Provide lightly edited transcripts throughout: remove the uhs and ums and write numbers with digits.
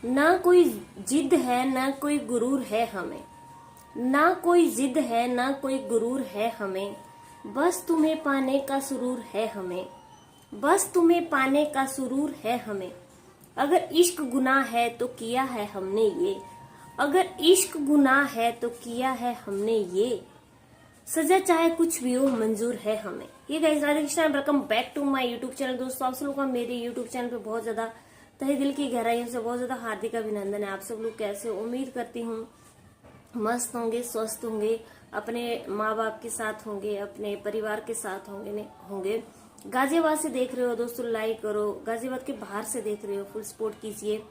ना कोई जिद है ना कोई गुरूर है हमें, ना कोई जिद है ना कोई गुरूर है हमें, बस तुम्हें पाने का सुरूर है हमें, बस तुम्हें पाने का सुरूर है हमें। अगर इश्क गुनाह है तो किया है हमने ये, अगर इश्क गुनाह है तो किया है हमने ये, सजा चाहे कुछ भी हो मंजूर है हमें। ये guys Radhe Krishna, welcome back to my YouTube channel. दोस्तों आप सब लोग का मेरे यूट्यूब चैनल पे बहुत ज्यादा तहे दिल की गहराइयों से बहुत ज्यादा हार्दिक अभिनंदन है। आप सब लोग कैसे, उम्मीद करती हूँ मस्त होंगे, स्वस्थ होंगे, अपने माँ बाप के साथ होंगे, अपने परिवार के साथ होंगे। गाजियाबाद से देख रहे हो दोस्तों, लाइक करो। गाजियाबाद के बाहर से देख रहे हो, फुल सपोर्ट कीजिए।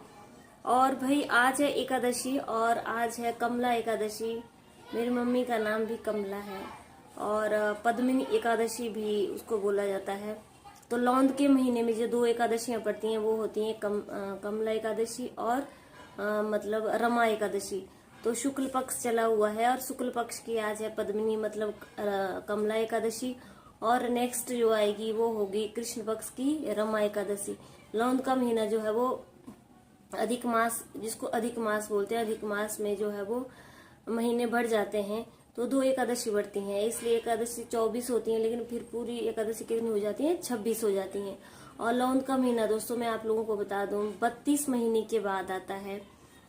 और भाई आज है एकादशी और आज है कमला एकादशी। मेरी मम्मी का नाम भी कमला है और पद्मिनी एकादशी भी उसको बोला जाता है। तो लौंद के महीने में जो दो एकादशियां पड़ती हैं वो होती हैं कमला एकादशी और मतलब रमा एकादशी। तो शुक्ल पक्ष चला हुआ है और शुक्ल पक्ष की आज है पद्मिनी मतलब कमला एकादशी, और नेक्स्ट जो आएगी वो होगी कृष्ण पक्ष की रमा एकादशी। लौंद का महीना जो है वो अधिक मास, जिसको अधिक मास बोलते हैं, अधिक मास में जो है वो महीने बढ़ जाते हैं तो दो एकादशी बढ़ती हैं, इसलिए एकादशी 24 होती है, लेकिन फिर पूरी एकादशी कितनी हो जाती है, 26 हो जाती हैं। और लौंद का महीना दोस्तों मैं आप लोगों को बता दूं 32 महीने के बाद आता है।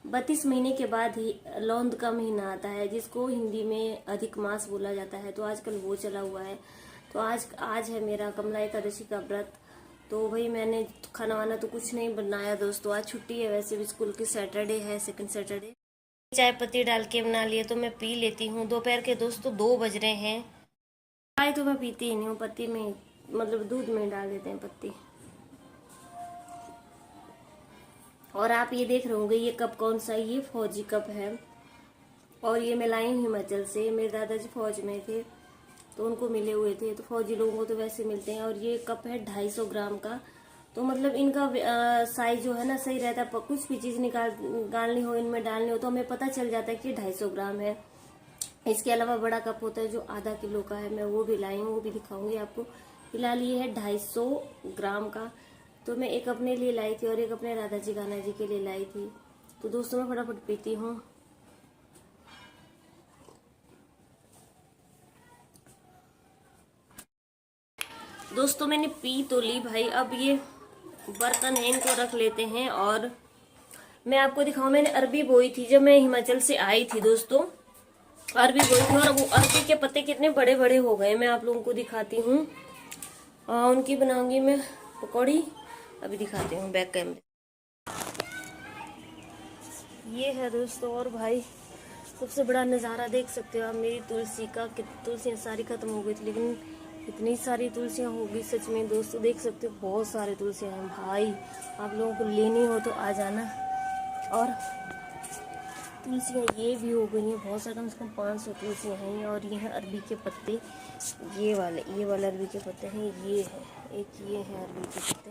32 महीने के बाद ही लौंद का महीना आता है, जिसको हिंदी में अधिक मास बोला जाता है। तो आजकल वो चला हुआ है। तो आज है मेरा कमला एकादशी का व्रत। तो भाई मैंने खाना वाना तो कुछ नहीं बनाया दोस्तों, आज छुट्टी है, वैसे भी स्कूल की सैटरडे है, सेकंड सैटरडे। चाय पत्ती डाल के बना लिए तो मैं पी लेती हूँ। दोपहर के दोस्तों 2 बज रहे हैं। चाय तो मैं पीती ही नहीं हूँ, पत्ती में मतलब दूध में डाल देते हैं पत्ती। और आप ये देख रहे होंगे ये कप कौन सा, ये फौजी कप है और ये मैं लाई हूँ हिमाचल से। मेरे दादाजी फौज में थे तो उनको मिले हुए थे, तो फौजी लोगों को तो वैसे मिलते हैं। और ये कप है 250 ग्राम का, तो मतलब इनका साइज जो है ना सही रहता है। कुछ भी चीज निकालनी हो, इनमें डालनी हो तो हमें पता चल जाता है कि 250 ग्राम है। इसके अलावा बड़ा कप होता है जो आधा किलो का है, मैं वो भी लाई हूँ, वो भी दिखाऊंगी आपको। फिलहाल ये है 250 ग्राम का। तो मैं एक अपने लिए लाई थी और एक अपने दादाजी गाना जी के लिए लाई थी। तो दोस्तों मैं फटाफट पीती हूँ। दोस्तों मैंने पी तो ली भाई, अब ये बर्तन है इनको रख लेते हैं। और मैं आपको दिखाऊं, मैंने अरबी बोई थी जब मैं हिमाचल से आई थी दोस्तों, अरबी बोई थी और वो अरबी के पत्ते कितने बड़े बड़े हो गए, मैं आप लोगों को दिखाती हूँ। उनकी बनाऊंगी मैं पकौड़ी, अभी दिखाती हूँ बैक कैमरे। ये है दोस्तों, और भाई सबसे बड़ा नज़ारा देख सकते हो आप मेरी तुलसी का, कि तुलसियाँ सारी खत्म हो गई थी, लेकिन इतनी सारी तुलसियाँ होगी सच में दोस्तों, देख सकते हो बहुत सारे तुलसियाँ हैं भाई। आप लोगों को लेनी हो तो आ जाना। और तुलसियाँ ये भी हो गई हैं बहुत सारे, कम से कम 500 तुलसियाँ हैं। और ये हैं अरबी के पत्ते, ये वाले अरबी के पत्ते हैं। ये है एक, ये है अरबी के पत्ते,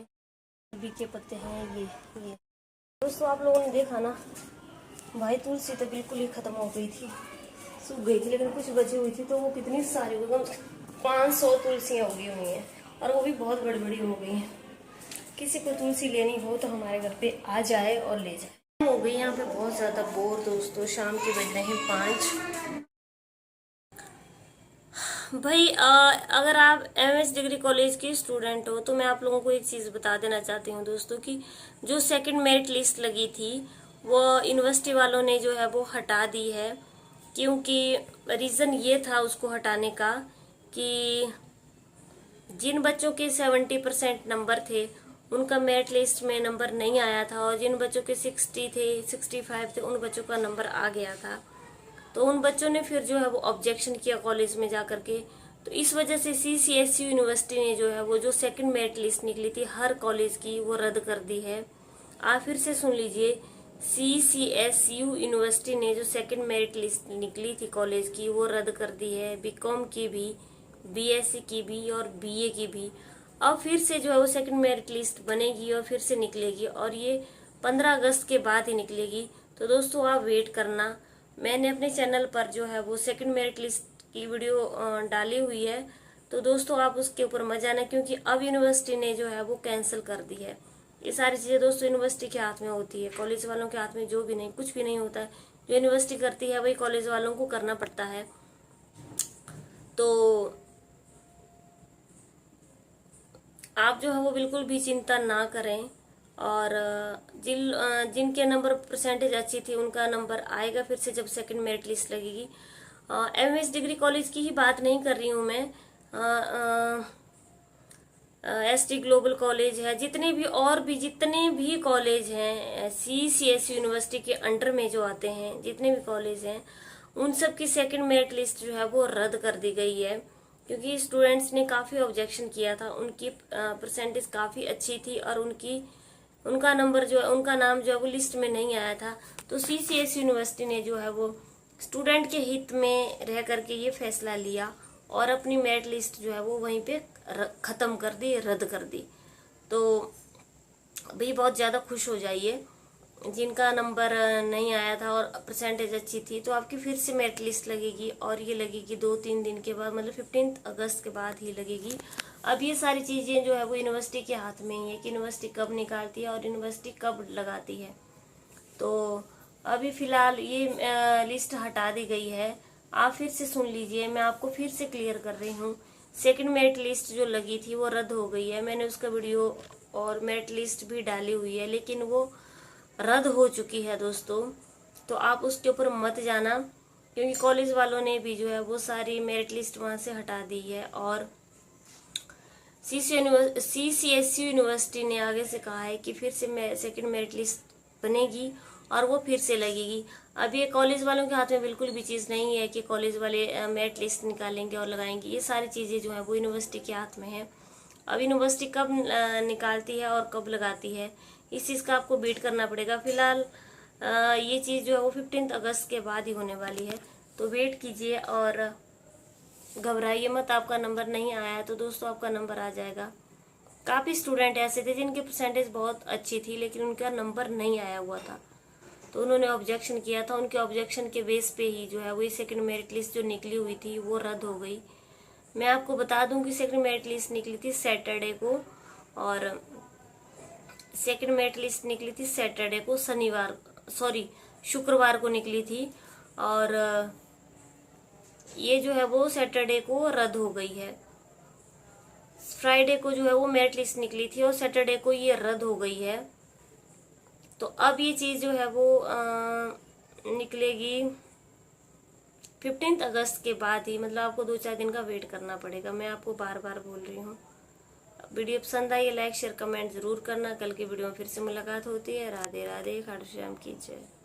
अरबी के पत्ते हैं ये दोस्तों। आप लोगों ने देखा ना भाई, तुलसी तो बिल्कुल ही खत्म हो गई थी, सूख गई थी, लेकिन कुछ बची हुई थी तो वो कितनी सारी, मतलब 500 तुलसियाँ उगी हुई हैं और वो भी बहुत बड़ी बड़ी हो गई हैं। किसी को तुलसी लेनी हो तो हमारे घर पे आ जाए और ले जाए। हो गई यहाँ पे बहुत ज़्यादा बोर दोस्तों, शाम के बज रहे हैं 5। भाई अगर आप एमएस डिग्री कॉलेज के स्टूडेंट हो तो मैं आप लोगों को एक चीज़ बता देना चाहती हूँ दोस्तों, कि जो सेकंड मेरिट लिस्ट लगी थी वो यूनिवर्सिटी वालों ने जो है वो हटा दी है। क्योंकि रीज़न ये था उसको हटाने का कि जिन बच्चों के 70% नंबर थे उनका मेरिट लिस्ट में नंबर नहीं आया था, और जिन बच्चों के 60 थे, 65 थे, उन बच्चों का नंबर आ गया था। तो उन बच्चों ने फिर जो है वो ऑब्जेक्शन किया कॉलेज में जाकर के। तो इस वजह से CCSU यूनिवर्सिटी ने जो है वो जो सेकंड मेरिट लिस्ट निकली थी हर कॉलेज की, वो रद्द कर दी है। आप फिर से सुन लीजिए, CCSU यूनिवर्सिटी ने जो सेकंड मेरिट लिस्ट निकली थी कॉलेज की वो रद्द कर दी है, बीकॉम की भी, BSc की भी और BA की भी। अब फिर से जो है वो सेकंड मेरिट लिस्ट बनेगी और फिर से निकलेगी, और ये 15 अगस्त के बाद ही निकलेगी। तो दोस्तों आप वेट करना। मैंने अपने चैनल पर जो है वो सेकंड मेरिट लिस्ट की वीडियो डाली हुई है, तो दोस्तों आप उसके ऊपर मत जाना, क्योंकि अब यूनिवर्सिटी ने जो है वो कैंसिल कर दी है। ये सारी चीजें दोस्तों यूनिवर्सिटी के हाथ में होती है, कॉलेज वालों के हाथ में जो भी नहीं, कुछ भी नहीं होता है। जो यूनिवर्सिटी करती है वही कॉलेज वालों को करना पड़ता है। तो आप जो है वो बिल्कुल भी चिंता ना करें, और जिनके नंबर परसेंटेज अच्छी थी उनका नंबर आएगा फिर से जब सेकंड मेरिट लिस्ट लगेगी। एमएस डिग्री कॉलेज की ही बात नहीं कर रही हूँ मैं, एसटी ग्लोबल कॉलेज है, जितने भी कॉलेज हैं सीसीएस यूनिवर्सिटी के अंडर में जो आते हैं, जितने भी कॉलेज हैं उन सब की सेकंड मेरिट लिस्ट जो है वो रद्द कर दी गई है, क्योंकि स्टूडेंट्स ने काफी ऑब्जेक्शन किया था। उनकी परसेंटेज काफी अच्छी थी और उनका नंबर जो है, उनका नाम जो है वो लिस्ट में नहीं आया था। तो सीसीएस यूनिवर्सिटी ने जो है वो स्टूडेंट के हित में रह करके ये फैसला लिया और अपनी मेरिट लिस्ट जो है वो वहीं पे खत्म कर दी, रद्द कर दी। तो भाई बहुत ज़्यादा खुश हो जाइए, जिनका नंबर नहीं आया था और परसेंटेज अच्छी थी तो आपकी फिर से मेरिट लिस्ट लगेगी, और ये लगेगी 2-3 दिन के बाद, मतलब 15 अगस्त के बाद ही लगेगी। अब ये सारी चीज़ें जो है वो यूनिवर्सिटी के हाथ में ही है कि यूनिवर्सिटी कब निकालती है और यूनिवर्सिटी कब लगाती है। तो अभी फिलहाल ये लिस्ट हटा दी गई है। आप फिर से सुन लीजिए, मैं आपको फिर से क्लियर कर रही हूँ। सेकंड मेरिट लिस्ट जो लगी थी वो रद्द हो गई है। मैंने उसका वीडियो और मेरिट लिस्ट भी डाली हुई है, लेकिन वो रद्द हो चुकी है दोस्तों। तो आप उसके ऊपर मत जाना, क्योंकि कॉलेज वालों ने भी जो है वो सारी मेरिट लिस्ट वहाँ से हटा दी है, और सीसीएसयू यूनिवर्सिटी ने आगे से कहा है कि फिर से सेकंड मेरिट लिस्ट बनेगी और वो फिर से लगेगी। अब ये कॉलेज वालों के हाथ में बिल्कुल भी चीज़ नहीं है कि कॉलेज वाले मेरिट लिस्ट निकालेंगे और लगाएंगे। ये सारी चीज़ें जो है वो यूनिवर्सिटी के हाथ में है। अब यूनिवर्सिटी कब निकालती है और कब लगाती है, इस चीज़ का आपको वेट करना पड़ेगा। फिलहाल ये चीज़ जो है वो 15 अगस्त के बाद ही होने वाली है, तो वेट कीजिए और घबराइए मत। आपका नंबर नहीं आया है तो दोस्तों आपका नंबर आ जाएगा। काफ़ी स्टूडेंट ऐसे थे जिनकी परसेंटेज बहुत अच्छी थी लेकिन उनका नंबर नहीं आया हुआ था, तो उन्होंने ऑब्जेक्शन किया था। उनके ऑब्जेक्शन के बेस पे ही जो है वो सेकंड मेरिट लिस्ट जो निकली हुई थी वो रद्द हो गई। मैं आपको बता दूं कि सेकंड मेरिट लिस्ट निकली थी सैटरडे को, और सेकंड मेरिट लिस्ट निकली थी सैटरडे को, शुक्रवार को निकली थी, और ये जो है वो सैटरडे को रद्द हो गई है। फ्राइडे को जो है वो मेरिट लिस्ट निकली थी और सैटरडे को ये रद्द हो गई है। तो अब ये चीज़ जो है वो निकलेगी 15 अगस्त के बाद ही, मतलब आपको 2-4 दिन का वेट करना पड़ेगा। मैं आपको बार बार बोल रही हूँ। वीडियो पसंद आई है लाइक शेयर कमेंट जरूर करना। कल की वीडियो में फिर से मुलाकात होती है। राधे राधे, खाटू श्याम की जय।